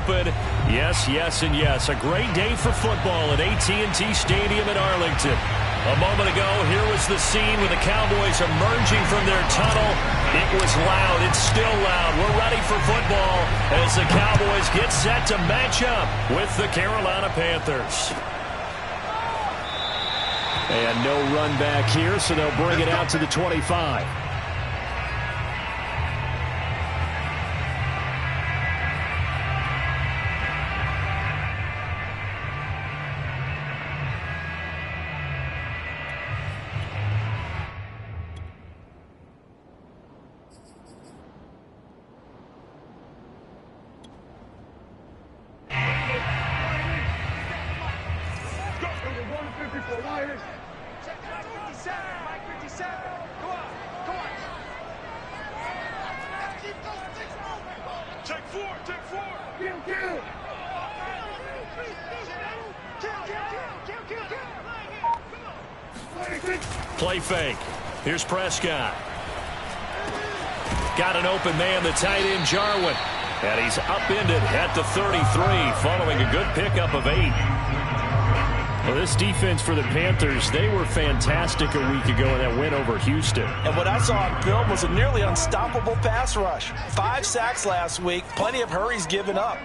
open. Yes, yes, and yes. A great day for football at AT&T Stadium in Arlington. A moment ago, here was the scene with the Cowboys emerging from their tunnel. It was loud. It's still loud. We're ready for football as the Cowboys get set to match up with the Carolina Panthers. And no run back here, so they'll bring it out to the 25. Play fake. Here's Prescott. Got an open man, the tight end Jarwin. And he's upended at the 33 following a good pickup of 8. Well, this defense for the Panthers, they were fantastic a week ago in that win over Houston. And what I saw on film was a nearly unstoppable pass rush. 5 sacks last week, plenty of hurries given up.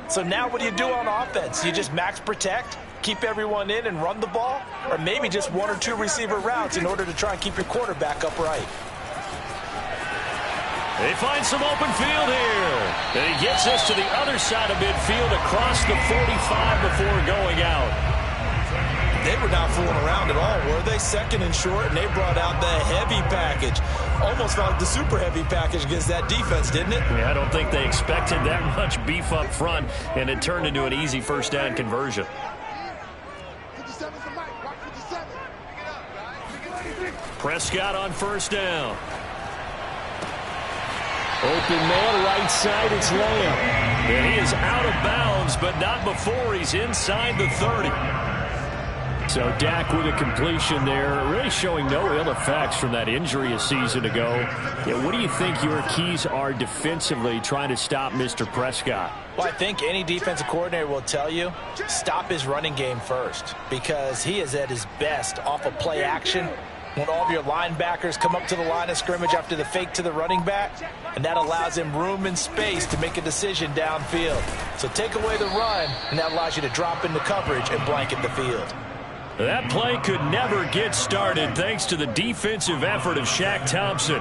So now what do you do on offense? You just max protect, keep everyone in and run the ball, or maybe just 1 or 2 receiver routes in order to try and keep your quarterback upright. They find some open field here. And he gets us to the other side of midfield across the 45 before going out. They were not fooling around at all, were they? Second and short, and they brought out the heavy package. Almost felt like the super heavy package against that defense, didn't it? Yeah, I don't think they expected that much beef up front, and it turned into an easy first down conversion. Prescott on first down. Open man, right side, it's Lamb. And he is out of bounds, but not before he's inside the 30. So Dak with a completion there, really showing no ill effects from that injury a season ago. Yeah, what do you think your keys are defensively trying to stop Mr. Prescott? Well, I think any defensive coordinator will tell you, stop his running game first, because he is at his best off of play action when all of your linebackers come up to the line of scrimmage after the fake to the running back, and that allows him room and space to make a decision downfield. So take away the run, and that allows you to drop into coverage and blanket the field. That play could never get started thanks to the defensive effort of Shaq Thompson.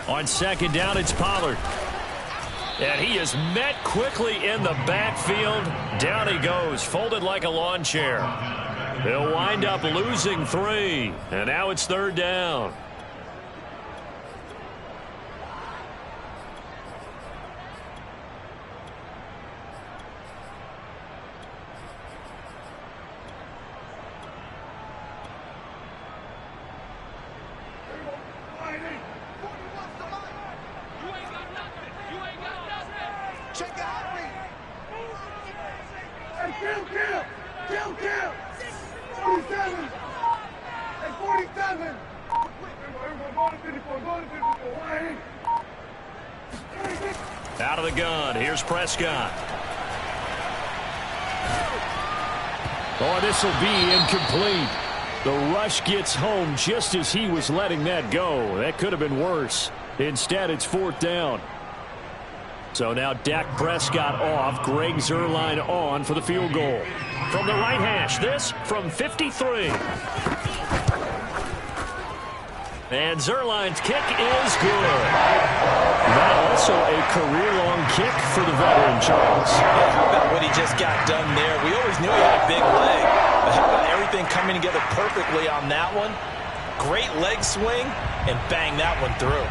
On second down, it's Pollard. And he is met quickly in the backfield. Down he goes, folded like a lawn chair. They'll wind up losing 3. And now it's third down. Out of the gun, here's Prescott. Oh, this will be incomplete. The rush gets home just as he was letting that go. That could have been worse. Instead, it's fourth down. So now Dak Prescott off, Greg Zuerlein on for the field goal. From the right hash, this from 53. And Zuerlein's kick is good. That also a career-long kick for the veteran, Charles. Yeah, how about what he just got done there? We always knew he had a big leg, but how about everything coming together perfectly on that one? Great leg swing, and bang that one through.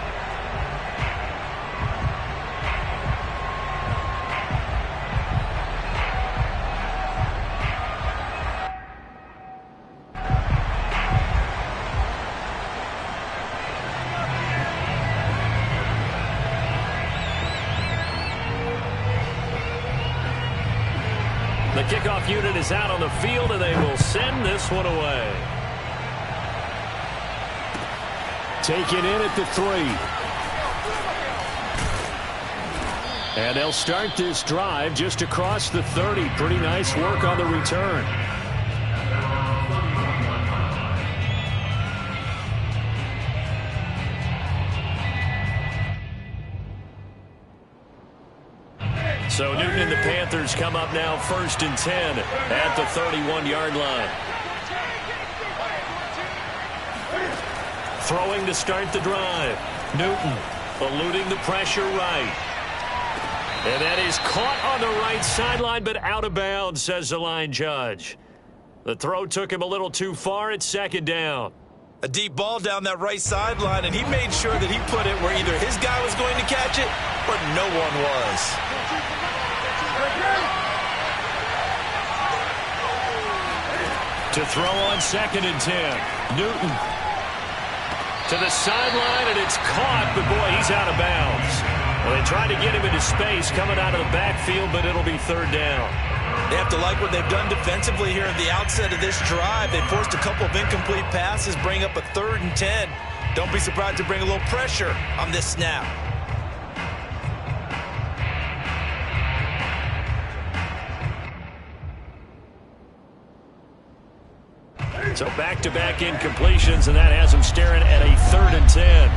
The kickoff unit is out on the field, and they will send this one away. Taken in at the 3. And they'll start this drive just across the 30. Pretty nice work on the return. So Newton and the Panthers come up now 1st and 10 at the 31-yard line. Throwing to start the drive. Newton eluding the pressure right. And that is caught on the right sideline, but out of bounds, says the line judge. The throw took him a little too far. It's 2nd down. A deep ball down that right sideline, and he made sure that he put it where either his guy was going to catch it or no one was. To throw on 2nd and 10. Newton to the sideline, and it's caught, but boy, he's out of bounds. Well, they tried to get him into space coming out of the backfield, but it'll be 3rd down. They have to like what they've done defensively here at the outset of this drive. They forced a couple of incomplete passes, bring up a 3rd and 10. Don't be surprised to bring a little pressure on this snap. So back-to-back incompletions, and that has him staring at a 3rd and 10.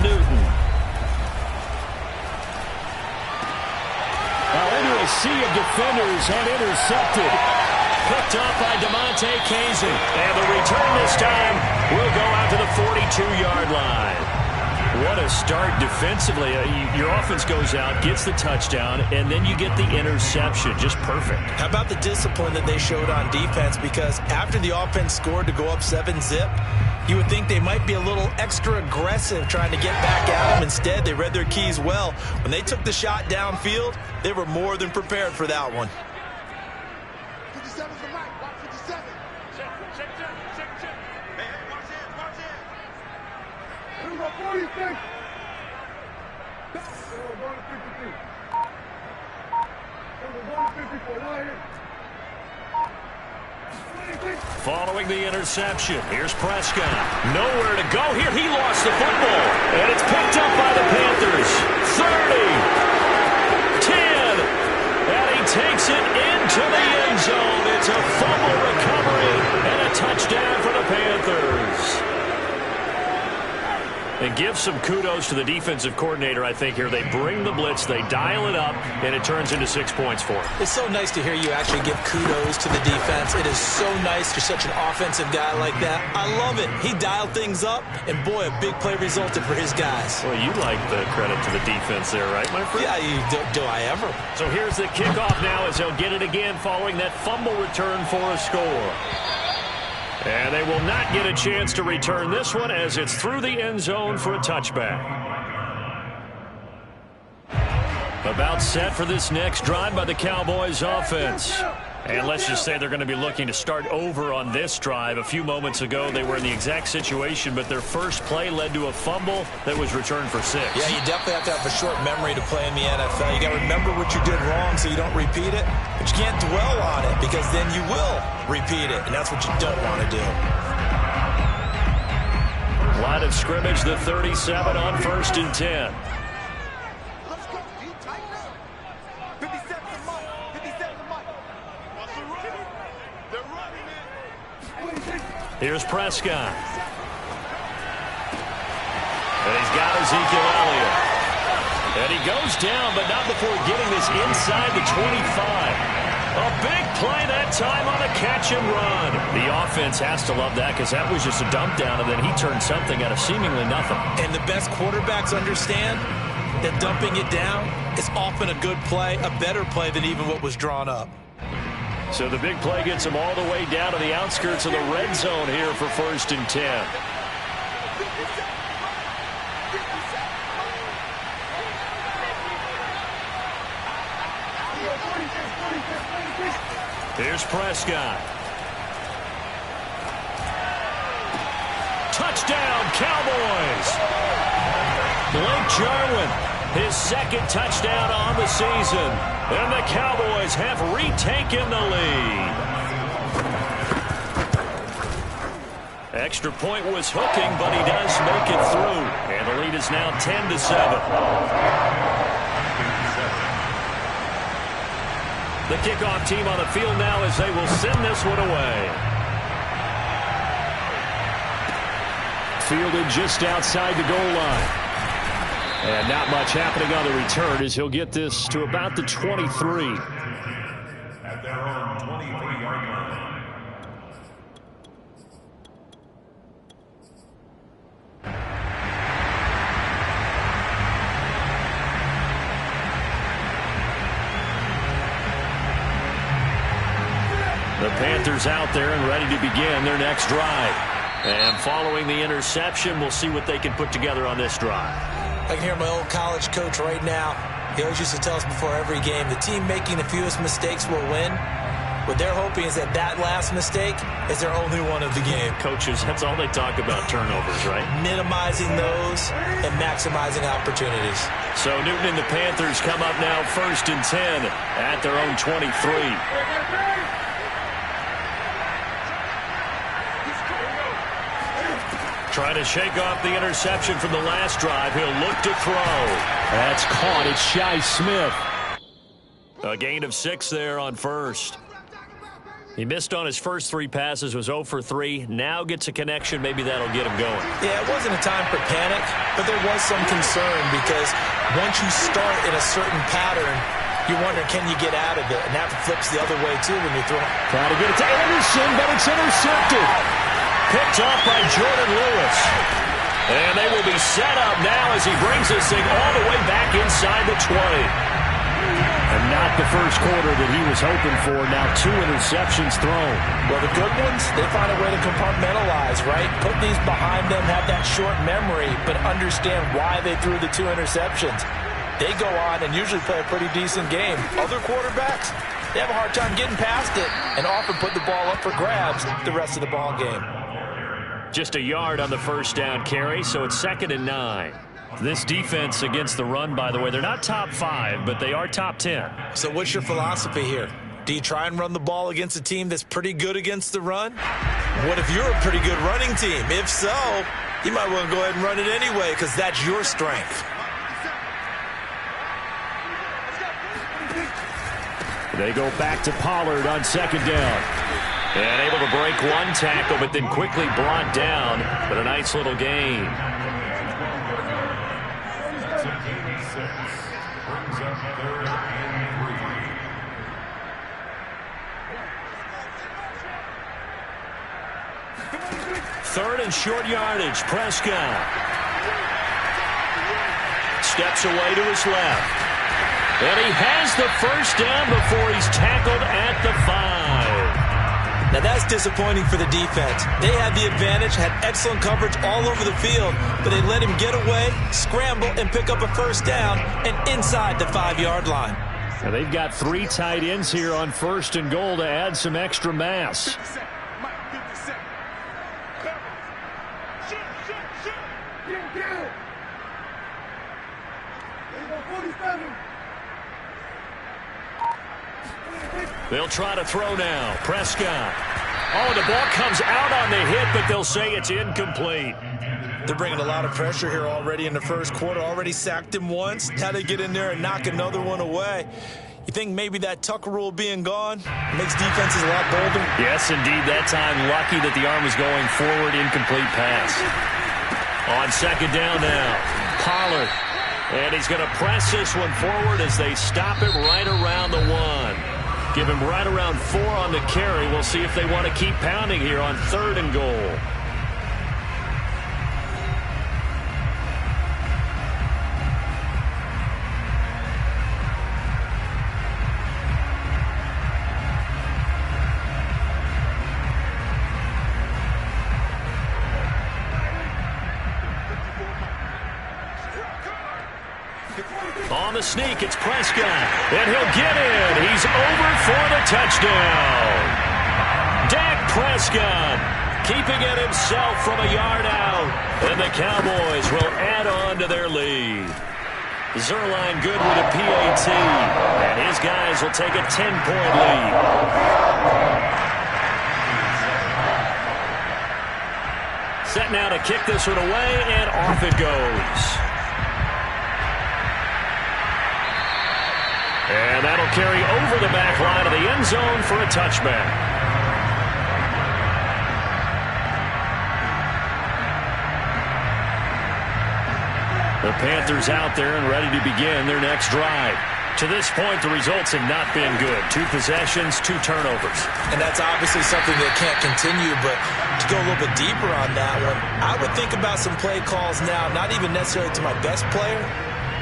Newton. Now into a sea of defenders and intercepted. Picked up by DeMonte Casey. And the return this time will go out to the 42-yard line. What a start defensively. Your offense goes out, gets the touchdown, and then you get the interception. Just perfect. How about the discipline that they showed on defense? Because after the offense scored to go up 7-zip, you would think they might be a little extra aggressive trying to get back at them. Instead, they read their keys well. When they took the shot downfield, they were more than prepared for that one. 57's the right. Watch 57. Check. Man, watch it. Here we go, 46. We're going to 53. We're going to 54. Now here. Following the interception, here's Prescott. Nowhere to go here. He lost the football. And it's picked up by the Panthers. 30. 10. And he takes it into the end zone. It's a fumble recovery and a touchdown for the Panthers. And give some kudos to the defensive coordinator, I think, here. They bring the blitz, they dial it up, and it turns into 6 points for him. It's so nice to hear you actually give kudos to the defense. It is so nice. You're such an offensive guy like that. I love it. He dialed things up, and boy, a big play resulted for his guys. Well, you like the credit to the defense there, right, my friend? Yeah, do I ever? So here's the kickoff now as they'll get it again following that fumble return for a score. And they will not get a chance to return this one as it's through the end zone for a touchback. About set for this next drive by the Cowboys offense. And let's just say they're going to be looking to start over on this drive. A few moments ago, they were in the exact situation, but their first play led to a fumble that was returned for 6. Yeah, you definitely have to have a short memory to play in the NFL. You got to remember what you did wrong so you don't repeat it, but you can't dwell on it because then you will repeat it, and that's what you don't want to do. Line of scrimmage, the 37 on 1st and 10. Here's Prescott. And he's got Ezekiel Elliott. And he goes down, but not before getting this inside the 25. A big play that time on a catch and run. The offense has to love that because that was just a dump down, and then he turned something out of seemingly nothing. And the best quarterbacks understand that dumping it down is often a good play, a better play than even what was drawn up. So the big play gets him all the way down to the outskirts of the red zone here for 1st and 10. Here's Prescott. Touchdown, Cowboys! Blake Jarwin, his second touchdown on the season. And the Cowboys have retaken the lead. Extra point was hooking, but he does make it through. And the lead is now 10-7. The kickoff team on the field now as they will send this one away. Fielded just outside the goal line. And not much happening on the return as he'll get this to about the 23. At their own 23-yard line. The Panthers out there and ready to begin their next drive. And following the interception, we'll see what they can put together on this drive. I can hear my old college coach right now. He always used to tell us before every game, the team making the fewest mistakes will win. What they're hoping is that that last mistake is their only one of the game. Coaches, that's all they talk about, turnovers, right? Minimizing those and maximizing opportunities. So Newton and the Panthers come up now 1st and 10 at their own 23. Trying to shake off the interception from the last drive. He'll look to throw. That's caught. It's Shi Smith. A gain of 6 there on first. He missed on his first 3 passes, was 0 for 3. Now gets a connection. Maybe that'll get him going. Yeah, it wasn't a time for panic, but there was some concern because once you start in a certain pattern, you wonder, can you get out of it? And that flips the other way, too, when you throw. Trying to get it to Anderson, but it's intercepted. Picked off by Jordan Lewis. And they will be set up now as he brings this thing all the way back inside the 20. And not the first quarter that he was hoping for. Now 2 interceptions thrown. Well, the good ones, they find a way to compartmentalize, right? Put these behind them, have that short memory, but understand why they threw the 2 interceptions. They go on and usually play a pretty decent game. Other quarterbacks, they have a hard time getting past it and often put the ball up for grabs the rest of the ball game. Just a yard on the first down carry, so it's 2nd and 9. This defense against the run, by the way, they're not top 5, but they are top 10. So what's your philosophy here? Do you try and run the ball against a team that's pretty good against the run? What if you're a pretty good running team? If so, you might want to go ahead and run it anyway because that's your strength. They go back to Pollard on 2nd down. And able to break 1 tackle, but then quickly brought down. But a nice little gain. Third and short yardage. Prescott steps away to his left. And he has the first down before he's tackled at the 5. Now that's disappointing for the defense. They had the advantage, had excellent coverage all over the field, but they let him get away, scramble, and pick up a first down and inside the 5-yard line. Now they've got 3 tight ends here on 1st and goal to add some extra mass. They'll try to throw now. Prescott. Oh, the ball comes out on the hit, but they'll say it's incomplete. They're bringing a lot of pressure here already in the first quarter. Already sacked him once. Now they get in there and knock another one away. You think maybe that Tucker rule being gone makes defenses a lot bolder? Yes, indeed. That time, lucky that the arm was going forward. Incomplete pass. On 2nd down now. Pollard. And he's going to press this one forward as they stop it right around the 1. Give him right around 4 on the carry. We'll see if they want to keep pounding here on 3rd and goal. On the sneak, it's Prescott. And he'll get in. He's over for the touchdown. Dak Prescott keeping it himself from a yard out. And the Cowboys will add on to their lead. Zerline good with a PAT. And his guys will take a 10-point lead. Set now to kick this one away, and off it goes. And that'll carry over the back line of the end zone for a touchback. The Panthers out there and ready to begin their next drive. To this point, the results have not been good. 2 possessions, 2 turnovers. And that's obviously something that can't continue, but to go a little bit deeper on that one, I would think about some play calls now, not even necessarily to my best player,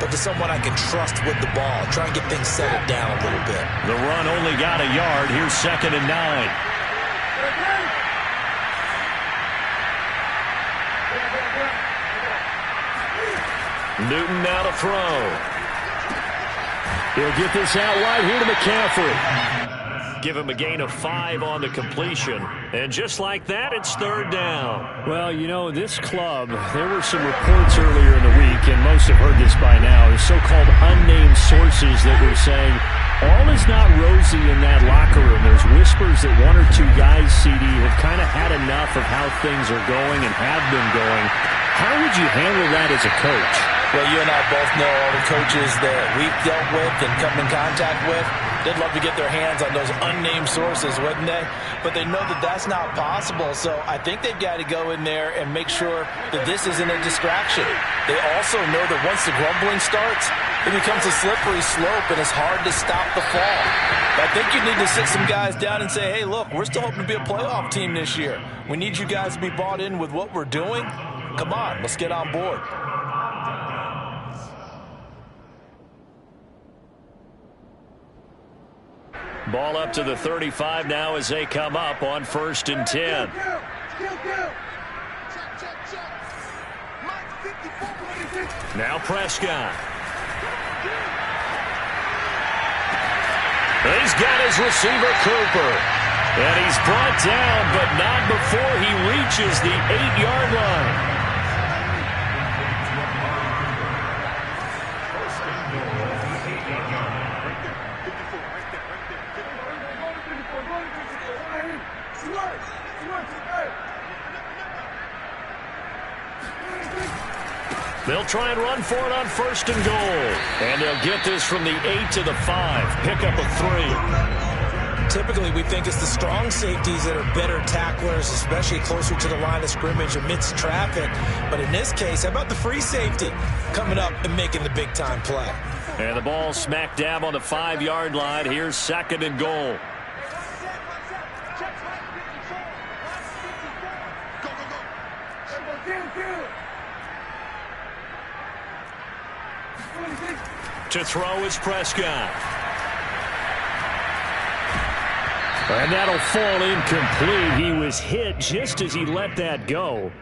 but to someone I can trust with the ball. Try and get things settled down a little bit. The run only got a yard. Here's 2nd and 9. Newton now to throw. He'll get this out wide here to McCaffrey. Give him a gain of 5 on the completion. And just like that, it's 3rd down. Well, you know, this club, there were some reports earlier in the week, and most have heard this by now, the so-called unnamed sources that were saying all is not rosy in that locker room. There's whispers that 1 or 2 guys, CD, have kind of had enough of how things are going and have been going. How would you handle that as a coach? Well, you and I both know all the coaches that we've dealt with and come in contact with. They'd love to get their hands on those unnamed sources, wouldn't they? But they know that that's not possible. So I think they've got to go in there and make sure that this isn't a distraction. They also know that once the grumbling starts, it becomes a slippery slope and it's hard to stop the fall. But I think you need to sit some guys down and say, hey, look, we're still hoping to be a playoff team this year. We need you guys to be bought in with what we're doing. Come on, let's get on board. Ball up to the 35 now as they come up on 1st and 10. Now Prescott. He's got his receiver Cooper. And he's brought down, but not before he reaches the 8-yard line. They'll try and run for it on 1st and goal. And they'll get this from the 8 to the 5. Pickup of 3. Typically, we think it's the strong safeties that are better tacklers, especially closer to the line of scrimmage amidst traffic. But in this case, how about the free safety coming up and making the big-time play? And the ball smack dab on the 5-yard line. Here's 2nd and goal. To throw is Prescott. And that'll fall incomplete. He was hit just as he let that go.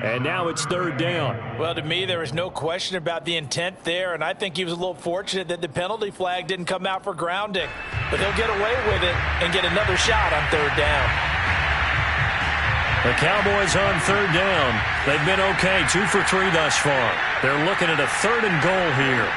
And now it's 3rd down. Well, to me, there was no question about the intent there, and I think he was a little fortunate that the penalty flag didn't come out for grounding. But they'll get away with it and get another shot on 3rd down. The Cowboys on 3rd down. They've been okay, 2 for 3 thus far. They're looking at a 3rd and goal here.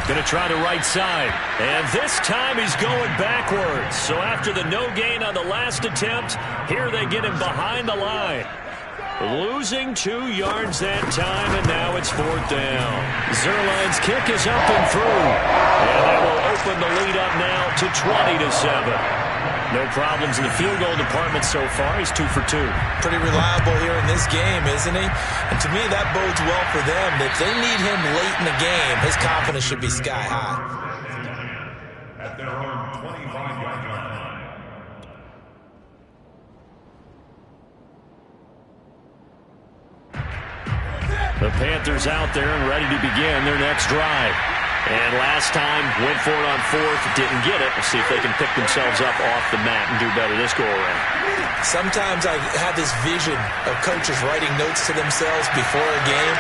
Going to try the right side. And this time he's going backwards. So after the no gain on the last attempt, here they get him behind the line. Losing 2 yards that time, and now it's 4th down. Zerline's kick is up and through. And that will open the lead up now to 20-7. No problems in the field goal department so far. He's 2 for 2. Pretty reliable here in this game, isn't he? And to me, that bodes well for them. If they need him late in the game, his confidence should be sky high. At their own 25-yard line. The Panthers out there and ready to begin their next drive. And last time, went for it on fourth, didn't get it. We'll see if they can pick themselves up off the mat and do better this go-around. Sometimes I have this vision of coaches writing notes to themselves before a game,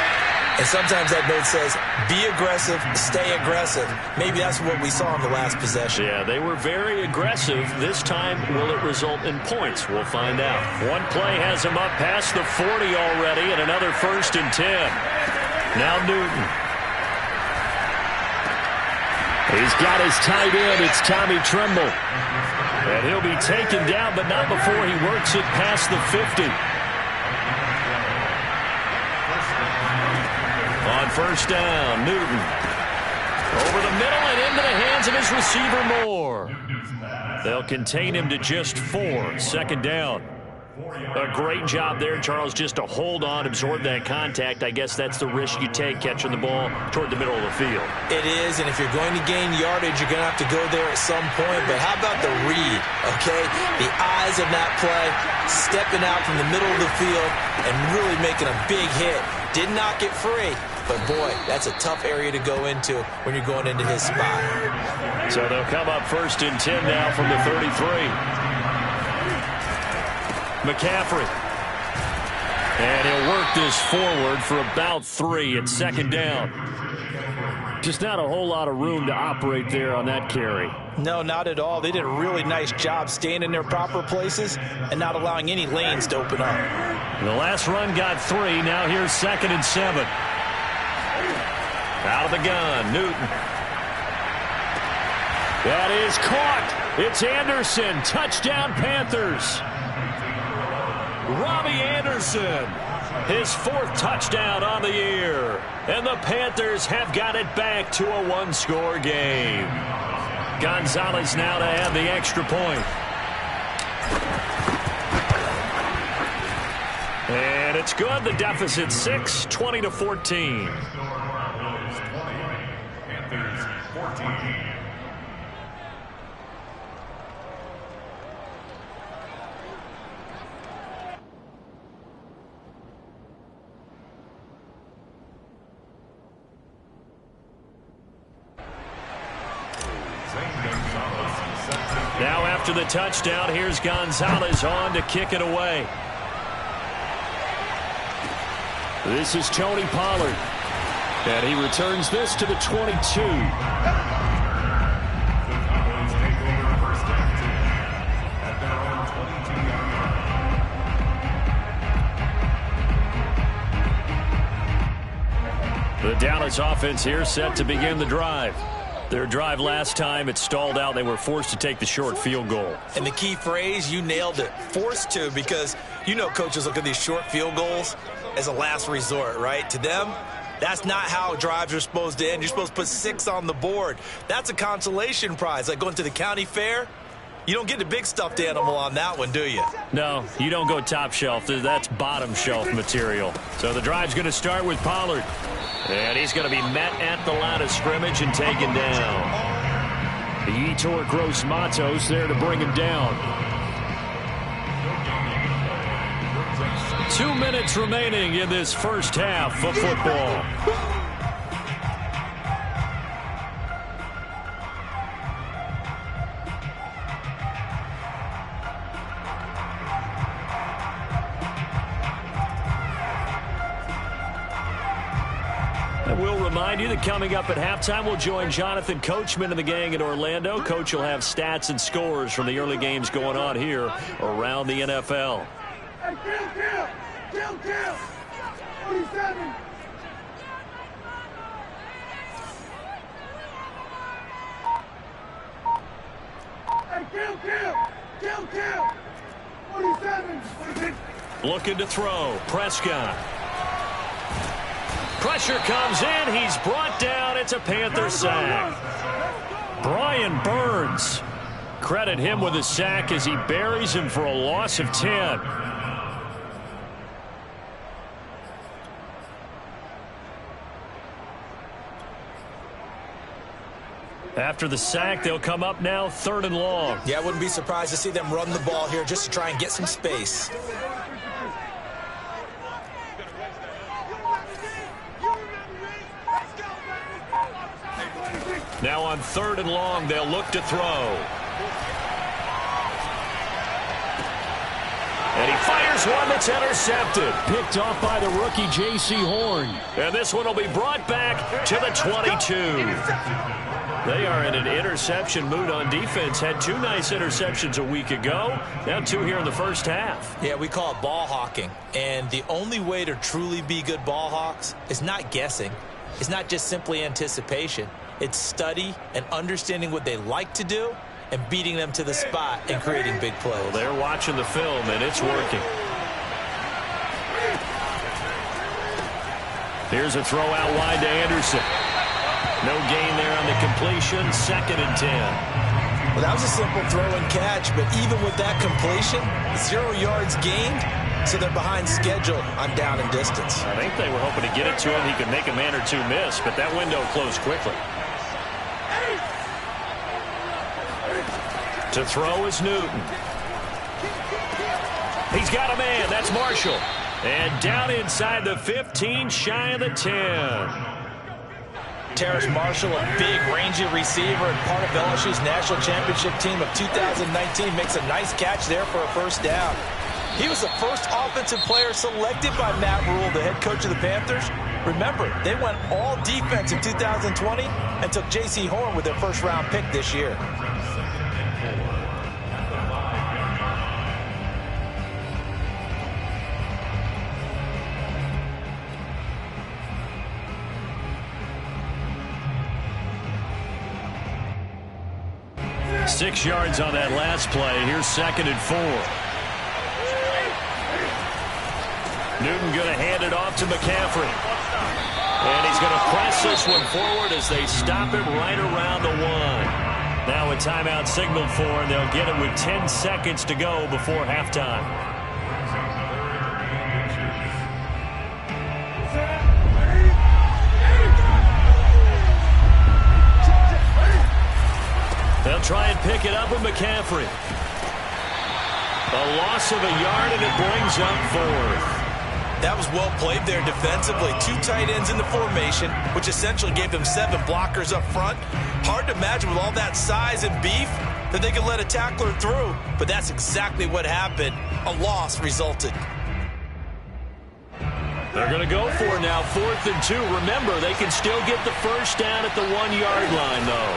and sometimes that note says, be aggressive, stay aggressive. Maybe that's what we saw in the last possession. Yeah, they were very aggressive. This time, will it result in points? We'll find out. One play has him up past the 40 already, and another 1st and 10. Now Newton. He's got his tight end. It's Tommy Tremble. And he'll be taken down, but not before he works it past the 50. On 1st down, Newton. Over the middle and into the hands of his receiver, Moore. They'll contain him to just 4. 2nd down. A great job there, Charles, just to hold on, absorb that contact. I guess that's the risk you take catching the ball toward the middle of the field. It is, and if you're going to gain yardage, you're going to have to go there at some point. But how about the read, okay? The eyes of that play, stepping out from the middle of the field and really making a big hit. Did not get free, but boy, that's a tough area to go into when you're going into his spot. So they'll come up 1st and 10 now from the 33. McCaffrey. And he'll work this forward for about 3 at 2nd down. Just not a whole lot of room to operate there on that carry. No, not at all. They did a really nice job staying in their proper places and not allowing any lanes to open up. The last run got 3. Now here's 2nd and 7. Out of the gun, Newton. That is caught. It's Anderson. Touchdown, Panthers. Robbie Anderson, his 4th touchdown on the year. And the Panthers have got it back to a 1-score game. Gonzalez now to add the extra point. And it's good. The deficit 6, 20-14. Panthers 14. Now after the touchdown, here's Gonzalez on to kick it away. This is Tony Pollard. And he returns this to the 22. The Dallas offense here set to begin the drive. Their drive last time, it stalled out. They were forced to take the short field goal. And the key phrase, you nailed it, forced to, because you know coaches look at these short field goals as a last resort, right? To them, that's not how drives are supposed to end. You're supposed to put 6 on the board. That's a consolation prize, like going to the county fair. You don't get the big stuffed animal on that one, do you? No, you don't go top shelf. That's bottom shelf material. So the drive's going to start with Pollard. And he's going to be met at the line of scrimmage and taken down. Yetur Gross-Matos there to bring him down. 2 minutes remaining in this first half of football. We'll remind you that coming up at halftime, we'll join Jonathan Coachman and the gang in Orlando. Coach will have stats and scores from the early games going on here around the NFL. Hey, kill! 47! Hey, kill! 47! Looking to throw. Prescott. Pressure comes in. He's brought down. It's a Panther sack. Brian Burns. Credit him with a sack as he buries him for a loss of 10. After the sack, they'll come up now 3rd and long. Yeah, I wouldn't be surprised to see them run the ball here just to try and get some space. Now on 3rd and long, they'll look to throw. And he fires one that's intercepted. Picked off by the rookie J.C. Horn. And this one will be brought back to the 22. They are in an interception mood on defense. Had 2 nice interceptions a week ago. Now 2 here in the first half. Yeah, we call it ball hawking. And the only way to truly be good ball hawks is not guessing. It's not just simply anticipation. It's study and understanding what they like to do and beating them to the spot and creating big plays. Well, they're watching the film, and it's working. Here's a throw out wide to Anderson. No gain there on the completion. 2nd and 10. Well, that was a simple throw and catch, but even with that completion, 0 yards gained, so they're behind schedule on down and distance. I think they were hoping to get it to him. He could make a man or 2 miss, but that window closed quickly. To throw is Newton. He's got a man. That's Marshall. And down inside the 15, shy of the 10. Terrace Marshall, a big, rangy receiver and part of LSU's national championship team of 2019, makes a nice catch there for a first down. He was the first offensive player selected by Matt Rule, the head coach of the Panthers. Remember, they went all defense in 2020 and took J.C. Horn with their first-round pick this year. Six yards on that last play. Here's 2nd and 4. Newton going to hand it off to McCaffrey. And he's going to press this one forward as they stop him right around the 1. Now a timeout signaled for, and they'll get it with 10 seconds to go before halftime. They'll try and pick it up with McCaffrey. A loss of a yard, and it brings up 4th. That was well played there defensively. 2 tight ends in the formation, which essentially gave them 7 blockers up front. Hard to imagine with all that size and beef that they could let a tackler through, but that's exactly what happened. A loss resulted. They're going to go for it now, 4th and 2. Remember, they can still get the first down at the 1-yard line, though.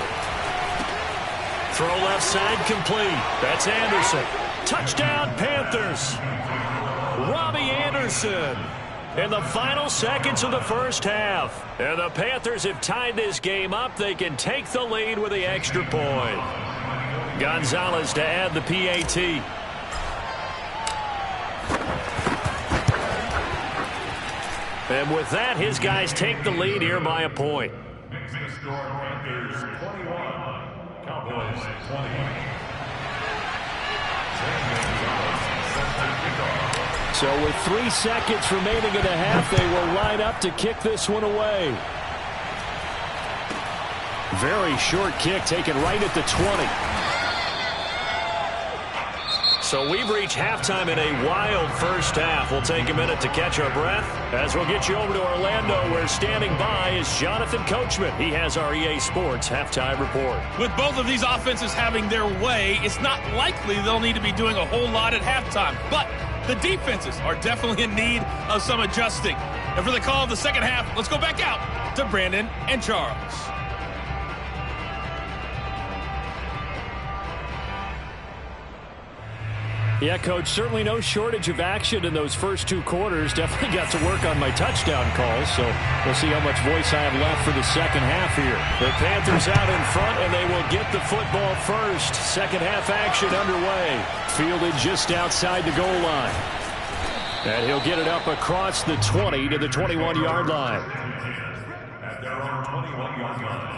Throw left side complete. That's Anderson. Touchdown, Panthers. Robbie Anderson in the final seconds of the first half. And the Panthers have tied this game up. They can take the lead with the extra point. Gonzalez to add the PAT. And with that, his guys take the lead here by a point. Panthers 21. Cowboys 20. So with 3 seconds remaining in the half, they will line up to kick this one away. Very short kick taken right at the 20. So we've reached halftime in a wild first half. We'll take a minute to catch our breath as we'll get you over to Orlando, where standing by is Jonathan Coachman. He has our EA Sports halftime report. With both of these offenses having their way, it's not likely they'll need to be doing a whole lot at halftime. But the defenses are definitely in need of some adjusting. And for the call of the second half, let's go back out to Brandon and Charles. Yeah, Coach, certainly no shortage of action in those first 2 quarters. Definitely got to work on my touchdown calls, so we'll see how much voice I have left for the second half here. The Panthers out in front, and they will get the football first. Second half action underway. Fielded just outside the goal line. And he'll get it up across the 20 to the 21-yard line. At their own 21-yard line.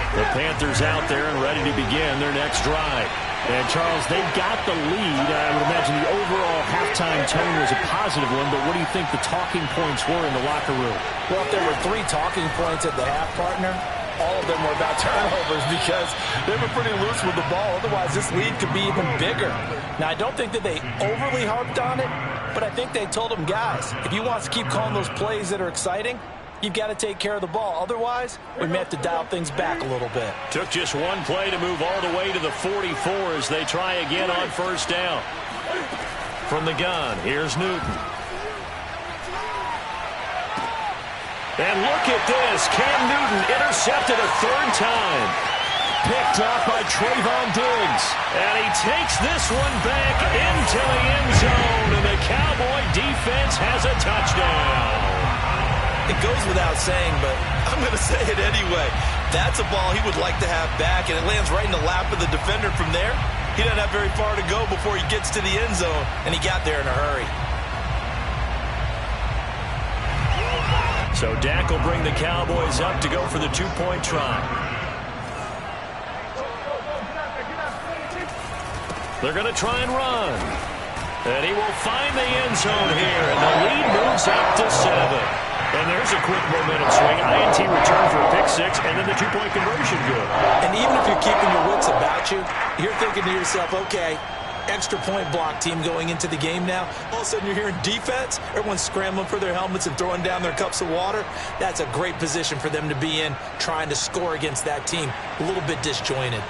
The Panthers out there and ready to begin their next drive. And, Charles, they've got the lead. I would imagine the overall halftime tone was a positive one, but what do you think the talking points were in the locker room? Well, if there were 3 talking points at the half, partner, all of them were about turnovers because they were pretty loose with the ball. Otherwise, this lead could be even bigger. Now, I don't think that they overly harped on it, But I think they told him, guys, if you want to keep calling those plays that are exciting, you've got to take care of the ball. Otherwise, we may have to dial things back a little bit. Took just one play to move all the way to the 44 as they try again on first down. From the gun, here's Newton. And look at this. Cam Newton intercepted a third time. Picked off by Trayvon Diggs. And he takes this one back into the end zone. And the Cowboy defense has a touchdown. It goes without saying, but I'm going to say it anyway. That's a ball he would like to have back, and it lands right in the lap of the defender from there. He doesn't have very far to go before he gets to the end zone, and he got there in a hurry. So Dak will bring the Cowboys up to go for the two-point try. They're going to try and run. And he will find the end zone here, and the lead moves up to 7. And there's a quick momentum swing. INT return for a pick 6, and then the two-point conversion good. And even if you're keeping your wits about you, you're thinking to yourself, okay, extra point block team going into the game now. All of a sudden you're hearing defense. Everyone's scrambling for their helmets and throwing down their cups of water. That's a great position for them to be in, trying to score against that team. A little bit disjointed.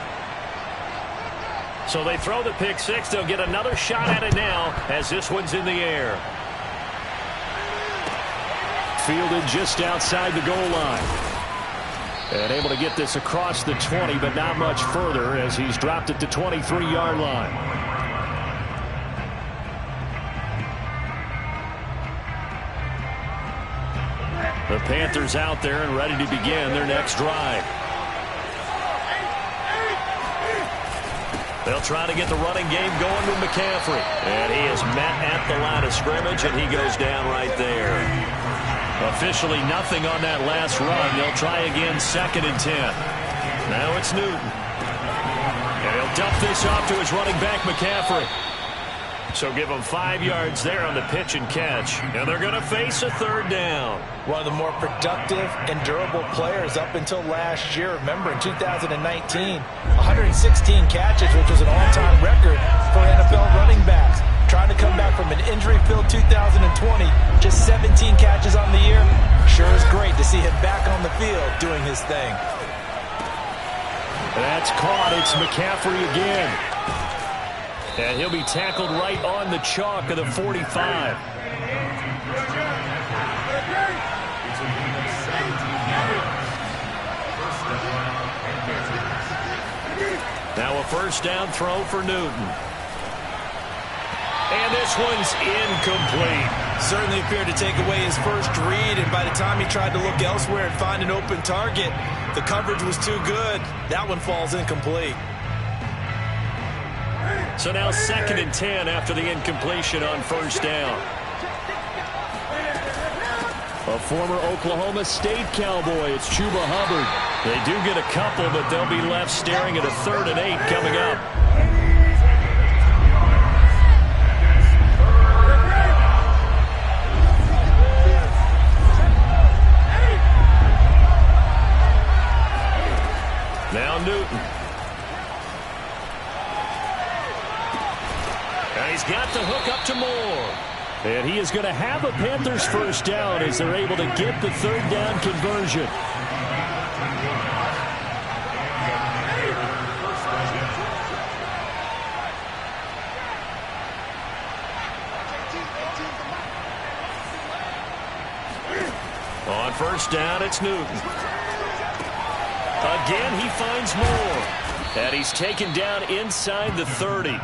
So they throw the pick 6. They'll get another shot at it now as this one's in the air. Fielded just outside the goal line. And able to get this across the 20, but not much further as he's dropped it to 23-yard line. The Panthers out there and ready to begin their next drive. They'll try to get the running game going with McCaffrey. And he is met at the line of scrimmage, and he goes down right there. Officially nothing on that last run. They'll try again, 2nd and 10. Now it's Newton. And he'll dump this off to his running back, McCaffrey. So give him 5 yards there on the pitch and catch. And they're going to face a 3rd down. One of the more productive and durable players up until last year. Remember, in 2019, 116 catches, which was an all-time record for NFL running backs. Trying to come back from an injury-filled 2020, just 17 catches on the year. Sure is great to see him back on the field doing his thing. That's caught. It's McCaffrey again. And he'll be tackled right on the chalk of the 45. Now a first down throw for Newton. And this one's incomplete. Certainly appeared to take away his first read, and by the time he tried to look elsewhere and find an open target, the coverage was too good. That one falls incomplete. So now 2nd and 10 after the incompletion on first down. A former Oklahoma State Cowboy, it's Chuba Hubbard. They do get a couple, but they'll be left staring at a 3rd and 8 coming up. Now Newton. And he's got the hook up to Moore. And he is going to have a Panthers first down as they're able to get the 3rd down conversion. On first down, it's Newton. Again, he finds Moore. And he's taken down inside the 30.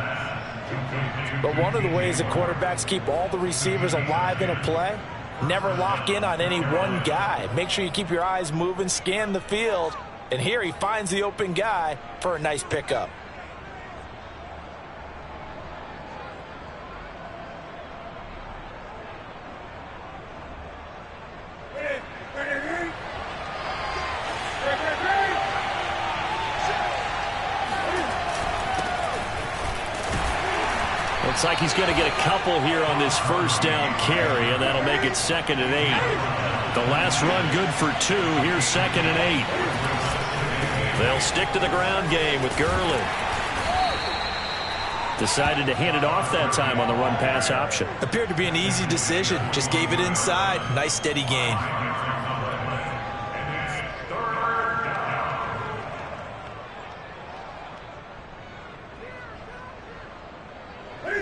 But one of the ways that quarterbacks keep all the receivers alive in a play, never lock in on any one guy. Make sure you keep your eyes moving, scan the field. And here he finds the open guy for a nice pickup. Looks like he's going to get a couple here on this first down carry, and that'll make it 2nd and 8. The last run good for 2. Here's 2nd and 8. They'll stick to the ground game with Gurley. Decided to hand it off that time on the run-pass option. Appeared to be an easy decision. Just gave it inside. Nice steady gain.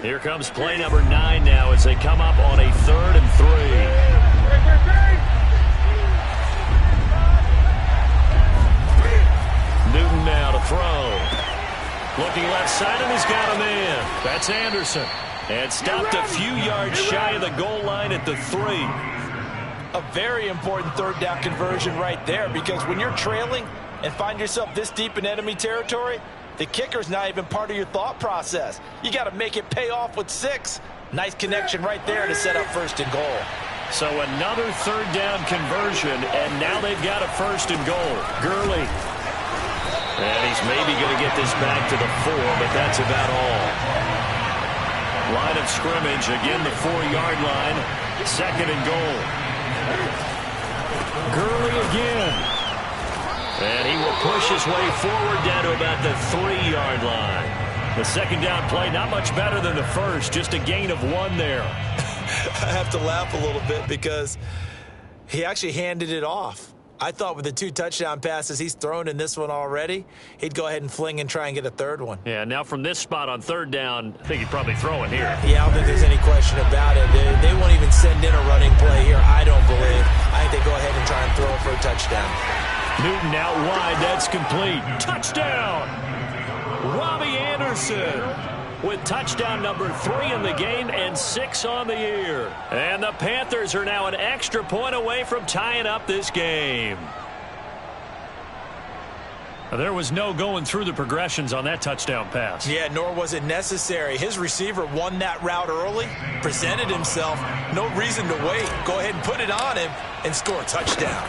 Here comes play number 9 now as they come up on a 3rd and 3. Newton now to throw. Looking left side, and he's got a man. That's Anderson. And stopped a few yards shy of the goal line at the 3. A very important 3rd down conversion right there, because when you're trailing and find yourself this deep in enemy territory, the kicker's not even part of your thought process. You got to make it pay off with 6. Nice connection right there to set up 1st and goal. So another 3rd down conversion, and now they've got a 1st and goal. Gurley. And he's maybe going to get this back to the 4, but that's about all. Line of scrimmage, again the 4-yard line. 2nd and goal. Gurley again. And he will push his way forward down to about the 3-yard line. The 2nd down play, not much better than the first, just a gain of 1 there. I have to laugh a little bit because he actually handed it off. I thought with the 2 touchdown passes he's thrown in this one already, he'd go ahead and fling and try and get a 3rd one. Yeah, now from this spot on 3rd down, I think he'd probably throw it here. Yeah, I don't think there's any question about it. They won't even send in a running play here, I don't believe. I think they go ahead and try and throw it for a touchdown. Newton out wide, that's complete. Touchdown! Robbie Anderson with touchdown number 3 in the game and 6 on the year. And the Panthers are now an extra point away from tying up this game. There was no going through the progressions on that touchdown pass. Yeah, nor was it necessary. His receiver won that route early, presented himself, no reason to wait. Go ahead and put it on him and score a touchdown.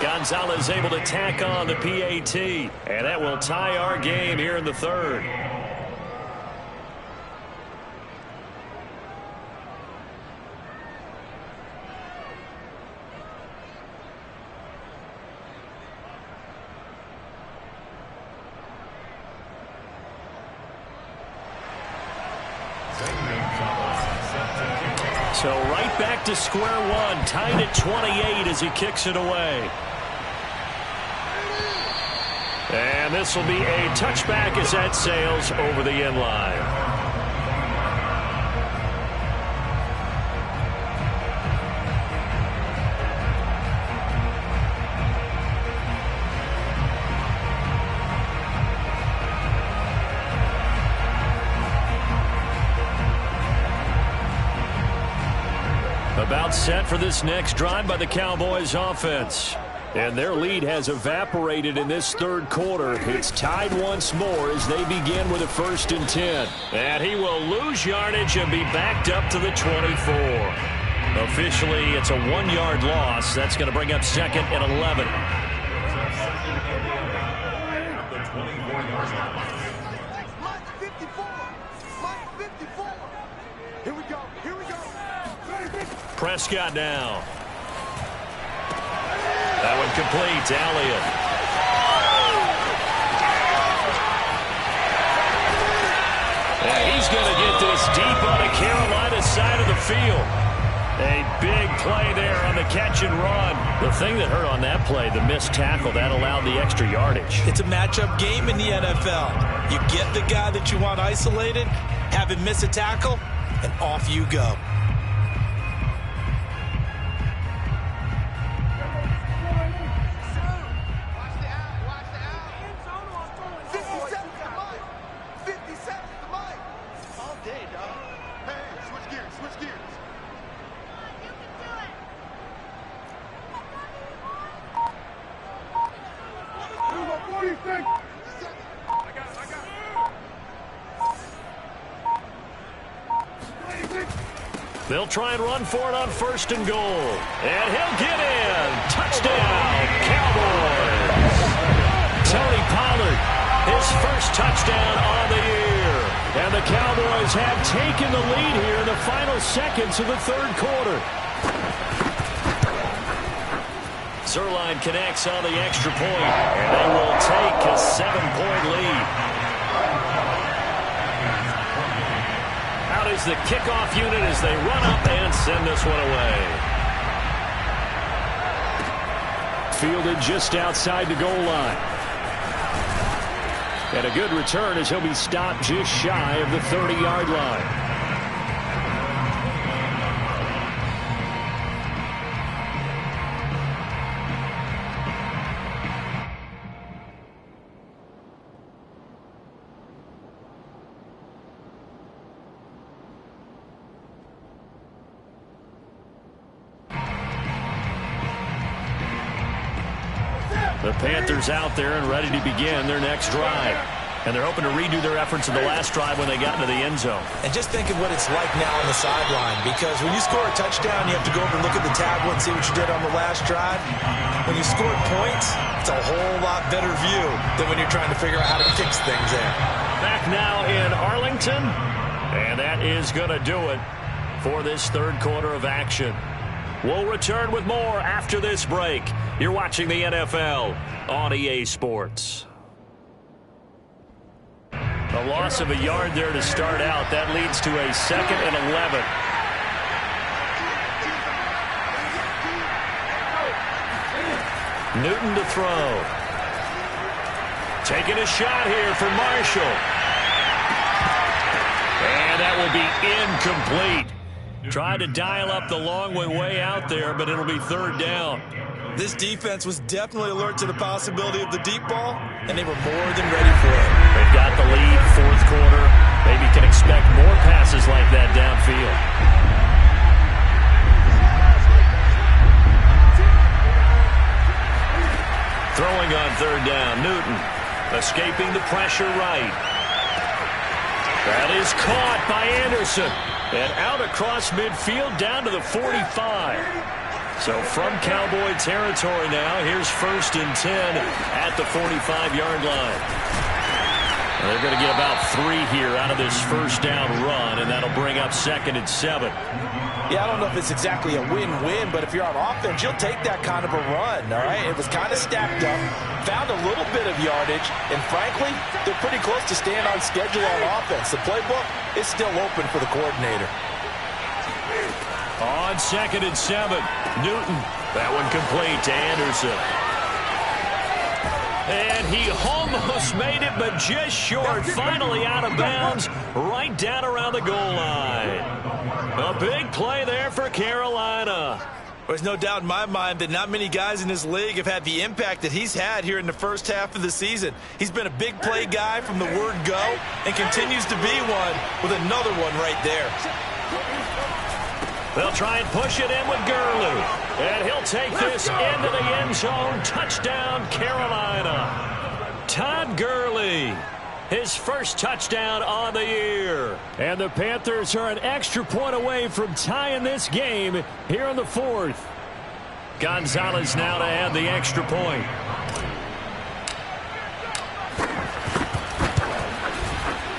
Gonzalez able to tack on the PAT, and that will tie our game here in the 3rd. So right back to square one, tied at 28 as he kicks it away. And this will be a touchback as that sails over the end line. About set for this next drive by the Cowboys offense. And their lead has evaporated in this 3rd quarter. It's tied once more as they begin with a 1st and 10. And he will lose yardage and be backed up to the 24. Officially, it's a 1-yard loss. That's going to bring up 2nd and 11. Here we go. Here we go. Prescott now. That one complete to Elliott. And he's going to get this deep on the Carolina side of the field. A big play there on the catch and run. The thing that hurt on that play, the missed tackle, that allowed the extra yardage. It's a matchup game in the NFL. You get the guy that you want isolated, have him miss a tackle, and off you go. They'll try and run for it on 1st and goal. And he'll get in. Touchdown, Cowboys. Tony Pollard, his first touchdown on the year. And the Cowboys have taken the lead here in the final seconds of the 3rd quarter. Zerline connects on the extra point, and they will take a 7-point lead. Out is the kickoff unit as they run up and send this one away. Fielded just outside the goal line. And a good return as he'll be stopped just shy of the 30-yard line. The Panthers out there and ready to begin their next drive. And they're hoping to redo their efforts in the last drive when they got into the end zone. And just think of what it's like now on the sideline, because when you score a touchdown, you have to go over and look at the tablet and see what you did on the last drive. When you scored points, it's a whole lot better view than when you're trying to figure out how to fix things there. Back now in Arlington, and that is going to do it for this third quarter of action. We'll return with more after this break. You're watching the NFL on EA Sports. A loss of a yard there to start out. That leads to a 2nd and 11. Newton to throw. Taking a shot here for Marshall. And that will be incomplete. Tried to dial up the long way out there, but it'll be third down. This defense was definitely alert to the possibility of the deep ball, and they were more than ready for it. They've got the lead, fourth quarter. Maybe can expect more passes like that downfield. Throwing on third down, Newton escaping the pressure right. That is caught by Anderson. And out across midfield down to the 45. So from Cowboy territory now, here's 1st and 10 at the 45-yard line. And they're going to get about 3 here out of this first down run, and that'll bring up 2nd and 7. Yeah, I don't know if it's exactly a win-win, but if you're on offense, you'll take that kind of a run, all right? It was kind of stacked up, found a little bit of yardage, and frankly, they're pretty close to staying on schedule on offense. The playbook is still open for the coordinator. On 2nd and 7, Newton. That one complete to Anderson. And he almost made it, but just short. Finally out of bounds, right down around the goal line. A big play there for Carolina. There's no doubt in my mind that not many guys in this league have had the impact that he's had here in the first half of the season. He's been a big play guy from the word go and continues to be one with another one right there. They'll try and push it in with Gurley. And he'll take this into the end zone. Touchdown, Carolina. Todd Gurley, his first touchdown on the year. And the Panthers are an extra point away from tying this game here in the 4th. Gonzalez now to add the extra point.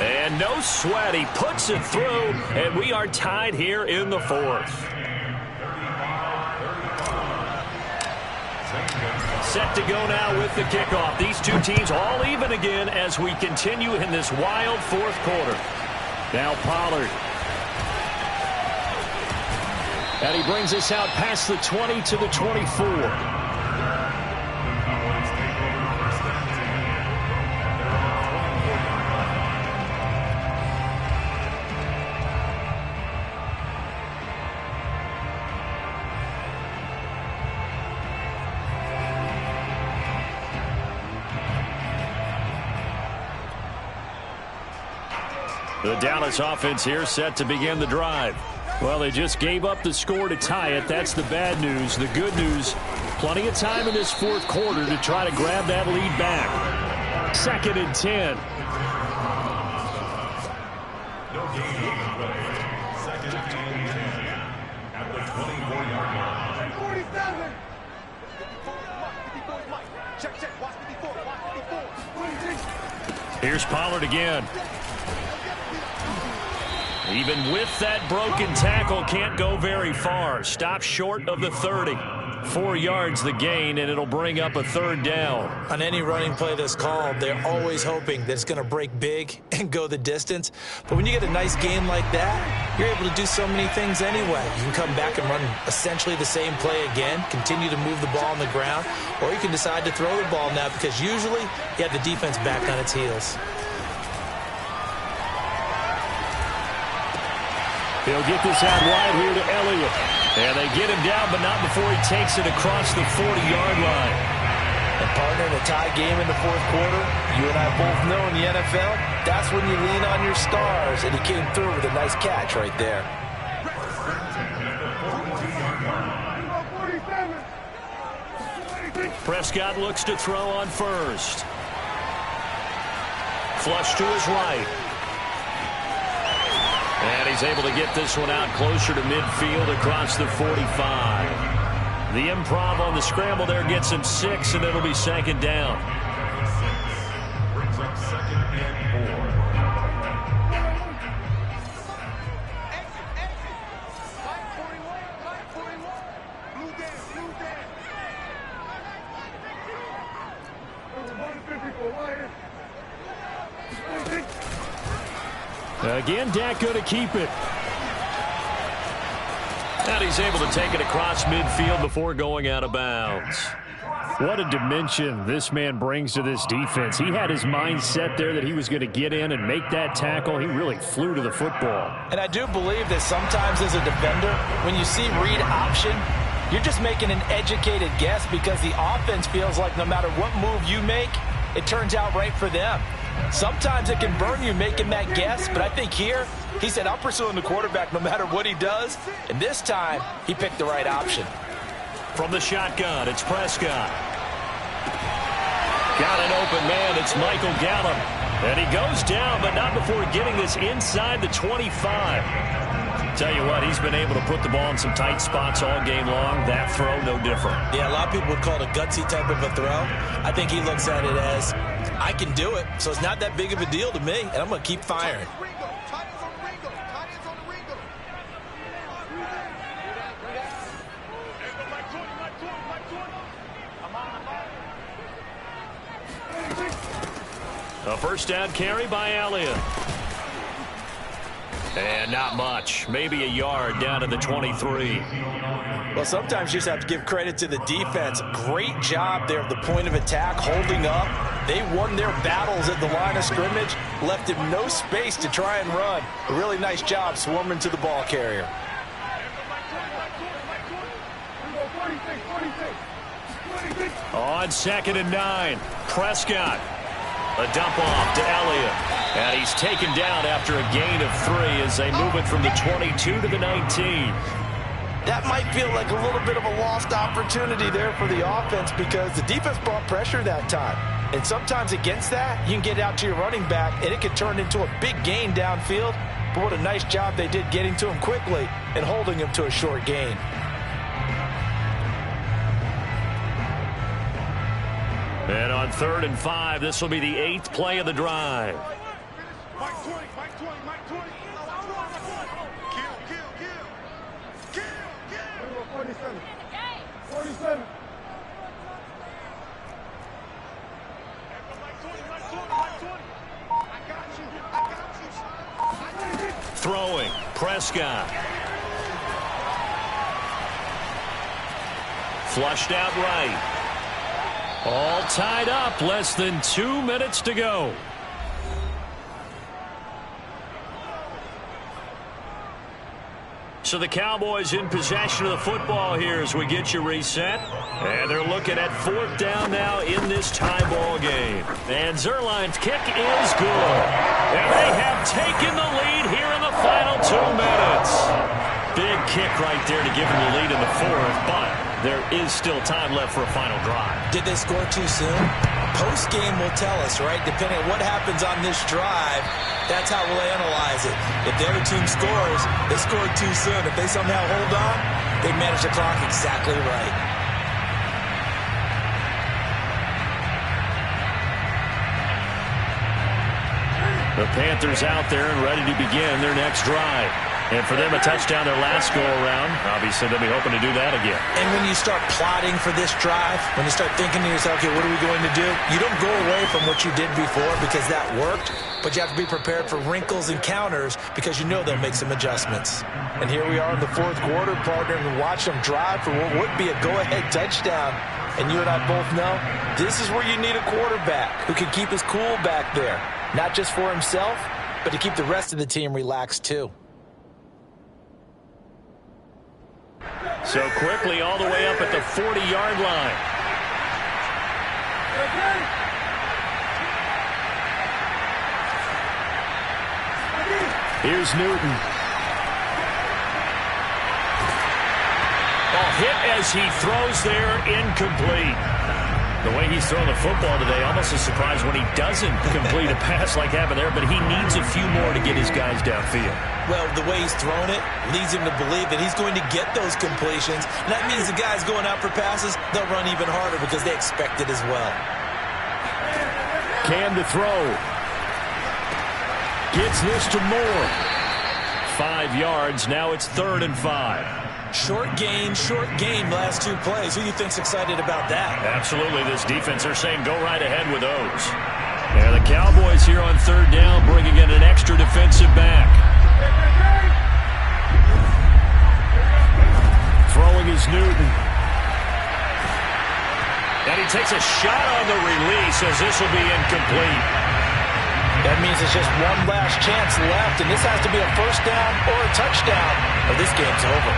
And no sweat, he puts it through, and we are tied here in the 4th. Set to go now with the kickoff. These two teams all even again as we continue in this wild 4th quarter. Now Pollard. And he brings us out past the 20 to the 24. The Dallas offense here set to begin the drive. Well, they just gave up the score to tie it. That's the bad news. The good news, plenty of time in this 4th quarter to try to grab that lead back. 2nd and 10. Here's Pollard again. Even with that broken tackle, can't go very far. Stops short of the 30. 4 yards the gain, and it'll bring up a 3rd down. On any running play that's called, they're always hoping that it's going to break big and go the distance. But when you get a nice game like that, you're able to do so many things anyway. You can come back and run essentially the same play again, continue to move the ball on the ground, or you can decide to throw the ball now because usually you have the defense back on its heels. He'll get this out wide here to Elliott. And they get him down, but not before he takes it across the 40-yard line. And partner, in a tie game in the 4th quarter, you and I both know in the NFL, that's when you lean on your stars. And he came through with a nice catch right there. Prescott looks to throw on first. Flush to his right. And he's able to get this one out closer to midfield across the 45. The improv on the scramble there gets him 6, and it'll be 2nd down. Brings up 2nd and 4. Again, Dak going to keep it. And he's able to take it across midfield before going out of bounds. What a dimension this man brings to this defense. He had his mind set there that he was going to get in and make that tackle. He really flew to the football. And I do believe that sometimes as a defender, when you see read option, you're just making an educated guess because the offense feels like no matter what move you make, it turns out right for them. Sometimes it can burn you making that guess, but I think here, he said, I'm pursuing the quarterback no matter what he does. And this time, he picked the right option. From the shotgun, it's Prescott. Got an open man, it's Michael Gallup. And he goes down, but not before getting this inside the 25. Tell you what, he's been able to put the ball in some tight spots all game long. That throw, no different. Yeah, a lot of people would call it a gutsy type of a throw. I think he looks at it as, I can do it, so it's not that big of a deal to me, and I'm going to keep firing. A 1st down carry by Elliott. And not much. Maybe a yard down to the 23. Well, sometimes you just have to give credit to the defense. Great job there at the point of attack, holding up. They won their battles at the line of scrimmage, left him no space to try and run. A really nice job swarming to the ball carrier. On 2nd and 9, Prescott. A dump off to Elliott. And he's taken down after a gain of 3 as they move it from the 22 to the 19. That might feel like a little bit of a lost opportunity there for the offense because the defense brought pressure that time. And sometimes against that, you can get out to your running back, and it could turn into a big gain downfield. But what a nice job they did getting to him quickly and holding him to a short gain. And on 3rd and 5, this will be the 8th play of the drive. Mike 20, Mike 20, Mike 20. Kill. 47. 47. Throwing, Prescott. Flushed out right. All tied up, less than 2 minutes to go. So the Cowboys in possession of the football here as we get you reset. And they're looking at 4th down now in this tie ball game. And Zerline's kick is good. And they have taken the lead here in the final 2 minutes. Big kick right there to give them the lead in the 4th, but there is still time left for a final drive. Did they score too soon? Post-game will tell us, right? Depending on what happens on this drive, that's how we'll analyze it. If the other team scores, they scored too soon. If they somehow hold on, they manage the clock exactly right. The Panthers out there and ready to begin their next drive. And for them, a touchdown their last go-around. Obviously, they'll be hoping to do that again. And when you start plotting for this drive, when you start thinking to yourself, okay, what are we going to do? You don't go away from what you did before because that worked, but you have to be prepared for wrinkles and counters because you know they'll make some adjustments. And here we are in the fourth quarter, partner, and watch them drive for what would be a go-ahead touchdown. And you and I both know this is where you need a quarterback who can keep his cool back there, not just for himself, but to keep the rest of the team relaxed too. So quickly all the way up at the 40-yard line. Here's Newton. Ball hit as he throws there, incomplete. The way he's throwing the football today, almost a surprise when he doesn't complete a pass like happened there, but he needs a few more to get his guys downfield. Well, the way he's thrown it leads him to believe that he's going to get those completions. And that means the guys going out for passes, they'll run even harder because they expect it as well. Cam to throw. Gets this to Moore. 5 yards. Now it's 3rd and 5. Short game last 2 plays. Who do you think's excited about that? Absolutely. This defense, they're saying go right ahead with those. And the Cowboys here on 3rd down, bringing in an extra defensive back. Throwing is Newton. And he takes a shot on the release as this will be incomplete. That means it's just one last chance left, and this has to be a first down or a touchdown, or this game's over.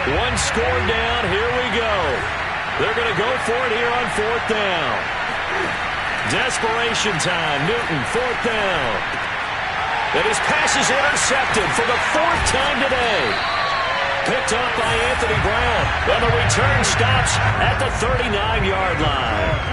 One score down. Here we go. They're going to go for it here on 4th down. Desperation time. Newton, 4th down. And his pass is intercepted for the 4th time today. Picked up by Anthony Brown. And the return stops at the 39-yard line.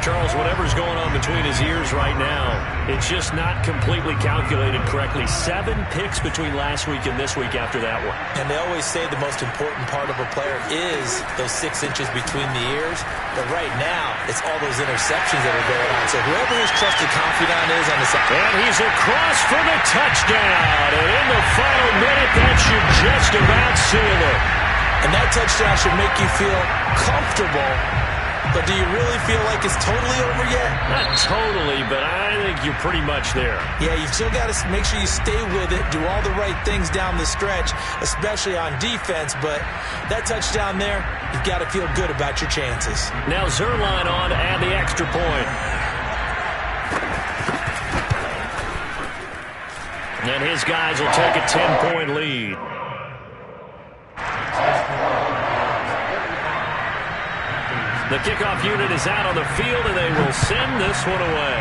Charles, whatever's going on between his ears right now, it's just not completely calculated correctly. 7 picks between last week and this week after that one. And they always say the most important part of a player is those 6 inches between the ears. But right now, it's all those interceptions that are going on. So whoever his trusted confidant is on the side. And he's across for the touchdown. And in the final minute, that should just about seal it. And that touchdown should make you feel comfortable. But do you really feel like it's totally over yet? Not totally, but I think you're pretty much there. Yeah, you've still got to make sure you stay with it, do all the right things down the stretch, especially on defense. But that touchdown there, you've got to feel good about your chances. Now Zerline on to add the extra point. And his guys will take a 10-point lead. The kickoff unit is out on the field, and they will send this one away.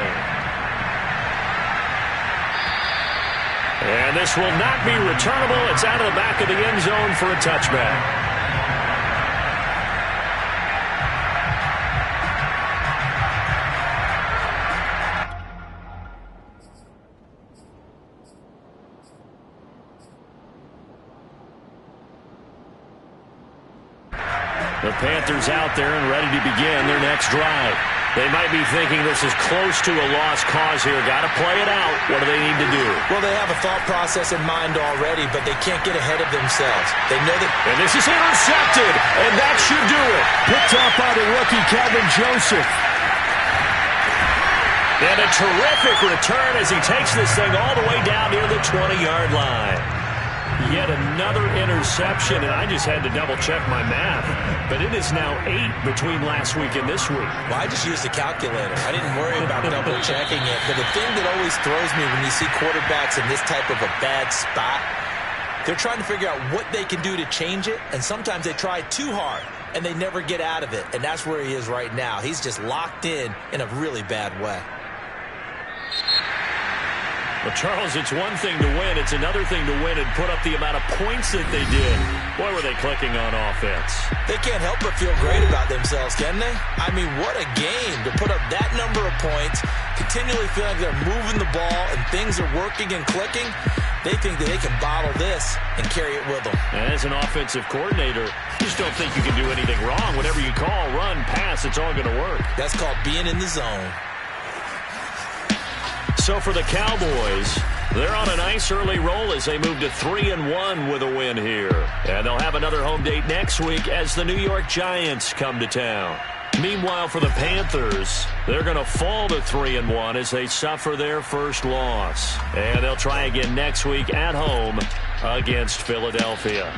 And this will not be returnable. It's out of the back of the end zone for a touchback. The Panthers out there and ready to begin their next drive. They might be thinking this is close to a lost cause here. Got to play it out. What do they need to do? Well, they have a thought process in mind already, but they can't get ahead of themselves. They know that. And this is intercepted, and that should do it. Picked up by the rookie, Kevin Joseph. And a terrific return as he takes this thing all the way down near the 20-yard line. Yet another interception, and I just had to double-check my math. But it is now 8 between last week and this week. Well, I just used a calculator. I didn't worry about double-checking it. But the thing that always throws me when you see quarterbacks in this type of a bad spot, they're trying to figure out what they can do to change it, and sometimes they try too hard, and they never get out of it. And that's where he is right now. He's just locked in a really bad way. Well, Charles, it's one thing to win. It's another thing to win and put up the amount of points that they did. Boy, were they clicking on offense. They can't help but feel great about themselves, can they? I mean, what a game to put up that number of points, continually feeling like they're moving the ball and things are working and clicking. They think that they can bottle this and carry it with them. And as an offensive coordinator, you just don't think you can do anything wrong. Whatever you call, run, pass, it's all going to work. That's called being in the zone. So for the Cowboys, they're on a nice early roll as they move to 3-1 with a win here. And they'll have another home date next week as the New York Giants come to town. Meanwhile, for the Panthers, they're going to fall to 3-1 as they suffer their first loss. And they'll try again next week at home against Philadelphia.